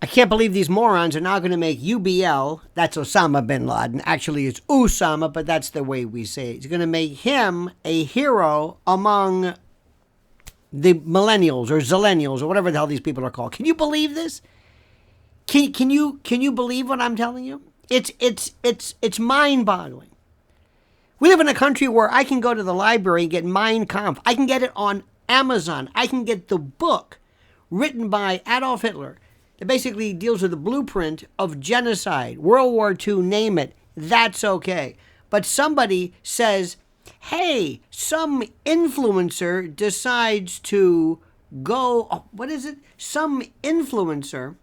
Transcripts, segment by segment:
I can't believe these morons are now going to make UBL, that's Osama Bin Laden. Actually, it's Usama, but that's the way we say it. It's going to make him a hero among the millennials or Zillennials or whatever the hell these people are called. Can you believe this? Can you believe what I'm telling you? It's mind-boggling. We live in a country where I can go to the library and get Mein Kampf. I can get it on Amazon. I can get the book written by Adolf Hitler that basically deals with the blueprint of genocide, World War II, name it. That's okay. But somebody says, hey, some influencer decides to go, Some influencer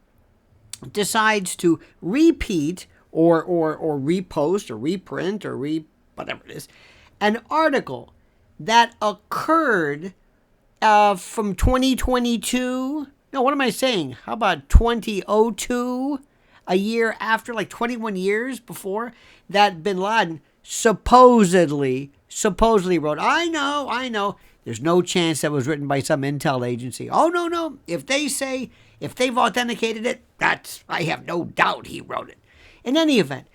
decides to repeat or repost or reprint or whatever it is, an article that occurred from 2022. No, what am I saying? How about 2002? A year after, like 21 years before, that Bin Laden supposedly wrote. I know. There's no chance that was written by some intel agency. Oh, no. If they've authenticated it, I have no doubt he wrote it. In any event,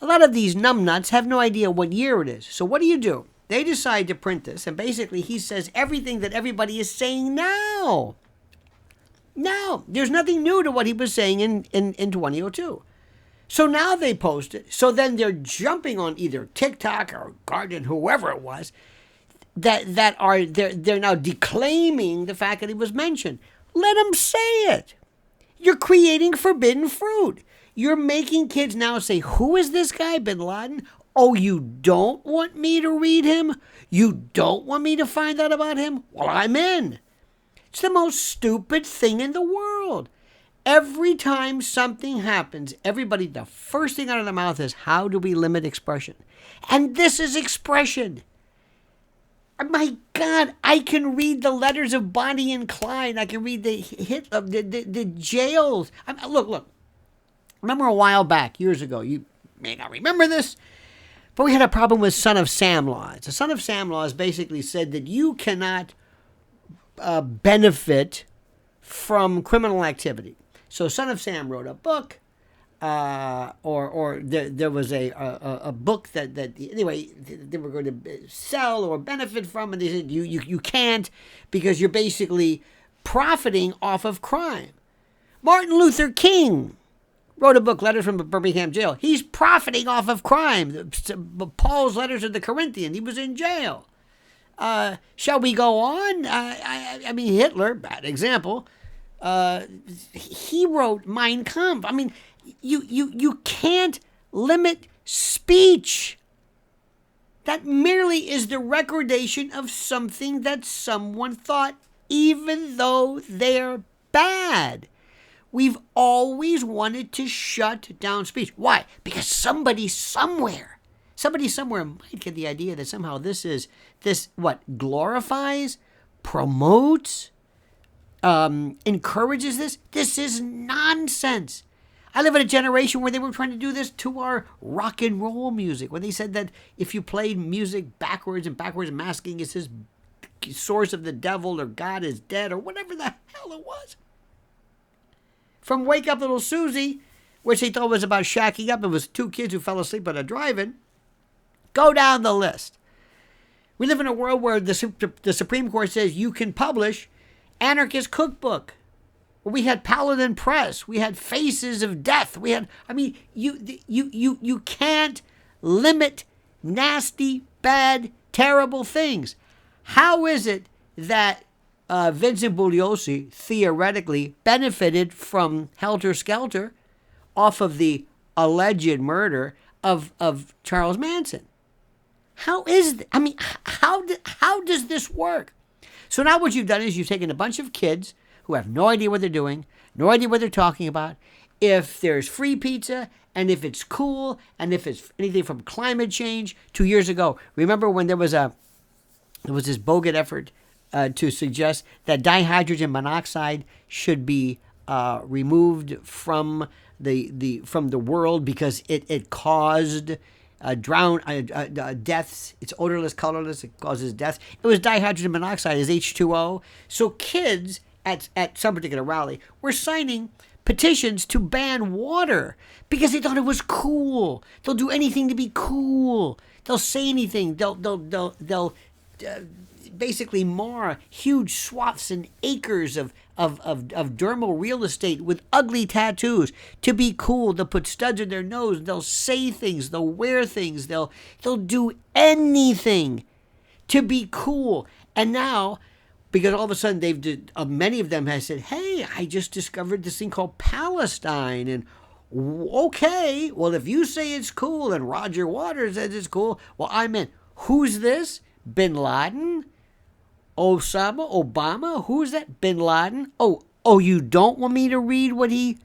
a lot of these numbnuts have no idea what year it is. So what do? They decide to print this, and basically he says everything that everybody is saying now. Now, there's nothing new to what he was saying in 2002. So now they post it. So then they're jumping on either TikTok or Guardian, whoever it was, they're now declaiming the fact that he was mentioned. Let them say it. You're creating forbidden fruit. You're making kids now say, who is this guy, Bin Laden? Oh, you don't want me to read him? You don't want me to find out about him? Well, I'm in. It's the most stupid thing in the world. Every time something happens, the first thing out of their mouth is, how do we limit expression? And this is expression. My God, I can read the letters of Bonnie and Clyde. I can read the jails. Look. Remember a while back, years ago, you may not remember this, but we had a problem with Son of Sam laws. The Son of Sam laws basically said that you cannot benefit from criminal activity. So Son of Sam wrote a book, or there was a book that anyway they were going to sell or benefit from, and they said you can't because you're basically profiting off of crime. Martin Luther King wrote a book, Letters from Birmingham Jail. He's profiting off of crime. Paul's letters to the Corinthians. He was in jail. Shall we go on? I mean, Hitler, bad example. He wrote Mein Kampf. I mean, you can't limit speech. That merely is the recordation of something that someone thought, even though they're bad. We've always wanted to shut down speech. Why? Because somebody somewhere might get the idea that somehow this glorifies, promotes, encourages this. This is nonsense. I live in a generation where they were trying to do this to our rock and roll music, when they said that if you played music backwards masking is his source of the devil, or God is dead, or whatever the hell it was. From Wake Up Little Susie, which they thought was about shacking up, it was two kids who fell asleep at a drive-in. Go down the list. We live in a world where the Supreme Court says you can publish anarchist cookbook. We had Paladin Press. We had Faces of Death. You can't limit nasty, bad, terrible things. How is it that Vincent Bugliosi theoretically benefited from Helter Skelter off of the alleged murder of Charles Manson? How does this work? So now what you've done is you've taken a bunch of kids who have no idea what they're doing, no idea what they're talking about, if there's free pizza, and if it's cool, and if it's anything from climate change. 2 years ago, remember when there was this bogus effort to suggest that dihydrogen monoxide should be removed from the world because it caused deaths. It's odorless, colorless. It causes death. It was dihydrogen monoxide, is H2O. So kids at some particular rally were signing petitions to ban water because they thought it was cool. They'll do anything to be cool. They'll say anything. They'll basically mar huge swaths and acres of dermal real estate with ugly tattoos to be cool. They'll put studs in their nose. They'll say things. They'll wear things. They'll do anything to be cool. And now, because all of a sudden many of them have said, "Hey, I just discovered this thing called Palestine," and okay, well, if you say it's cool and Roger Waters says it's cool, well, I'm in. Who's this? Bin Laden? Osama? Obama? Who's that? Bin Laden? Oh, you don't want me to read what he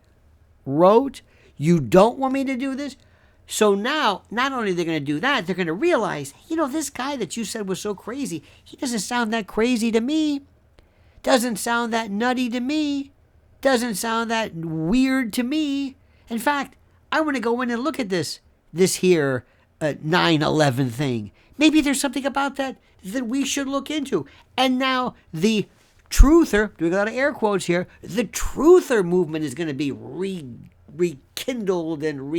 wrote? You don't want me to do this? So now, not only are they going to do that, they're going to realize, this guy that you said was so crazy, he doesn't sound that crazy to me. Doesn't sound that nutty to me. Doesn't sound that weird to me. In fact, I want to go in and look at this here 9/11 thing. Maybe there's something about that we should look into. And now the truther, doing a lot of air quotes here, the truther movement is going to be rekindled and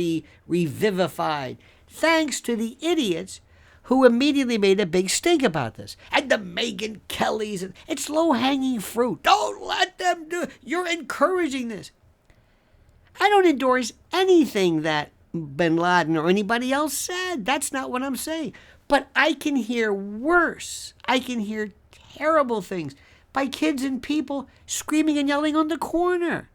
revivified, thanks to the idiots who immediately made a big stink about this. And the Megyn Kellys, it's low-hanging fruit. Don't let them do it. You're encouraging this. I don't endorse anything that Bin Laden or anybody else said. That's not what I'm saying. But I can hear worse. I can hear terrible things by kids and people screaming and yelling on the corner.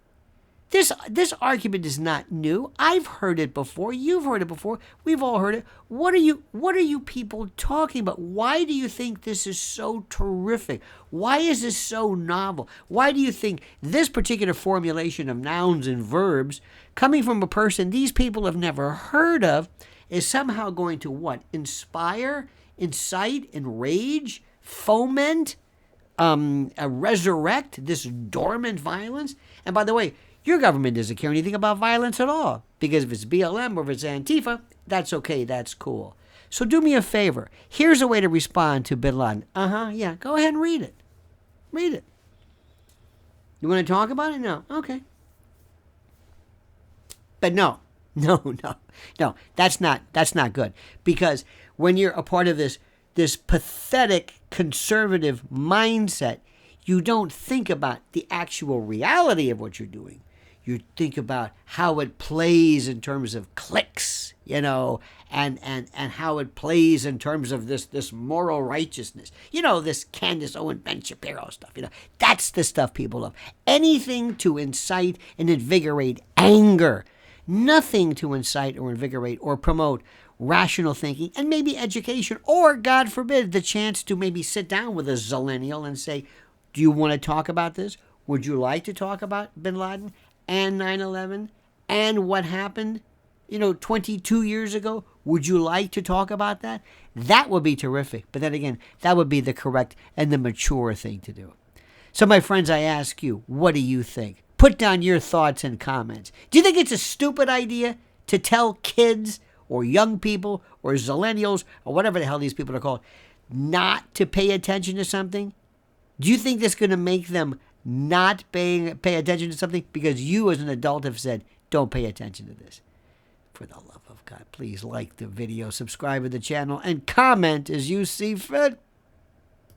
This argument is not new. I've heard it before. You've heard it before. We've all heard it. What are you people talking about? Why do you think this is so terrific? Why is this so novel? Why do you think this particular formulation of nouns and verbs coming from a person these people have never heard of is somehow going to what? Inspire, incite, enrage, foment, resurrect this dormant violence? And by the way, your government doesn't care anything about violence at all. Because if it's BLM or if it's Antifa, that's okay, that's cool. So do me a favor. Here's a way to respond to Bin Laden. Yeah, go ahead and read it. Read it. You want to talk about it? No. Okay. But no, that's not good. Because when you're a part of this pathetic conservative mindset, you don't think about the actual reality of what you're doing. You think about how it plays in terms of clicks, and how it plays in terms of this moral righteousness. This Candace Owen, Ben Shapiro stuff. That's the stuff people love. Anything to incite and invigorate anger. Nothing to incite or invigorate or promote rational thinking and maybe education, or, God forbid, the chance to maybe sit down with a Zillennial and say, do you want to talk about this? Would you like to talk about Bin Laden and 9/11 and what happened, 22 years ago? Would you like to talk about that? That would be terrific. But then again, that would be the correct and the mature thing to do. So, my friends, I ask you, what do you think? Put down your thoughts and comments. Do you think it's a stupid idea to tell kids or young people or Zillennials or whatever the hell these people are called not to pay attention to something? Do you think that's going to make them not pay attention to something because you as an adult have said, don't pay attention to this? For the love of God, please like the video, subscribe to the channel, and comment as you see fit.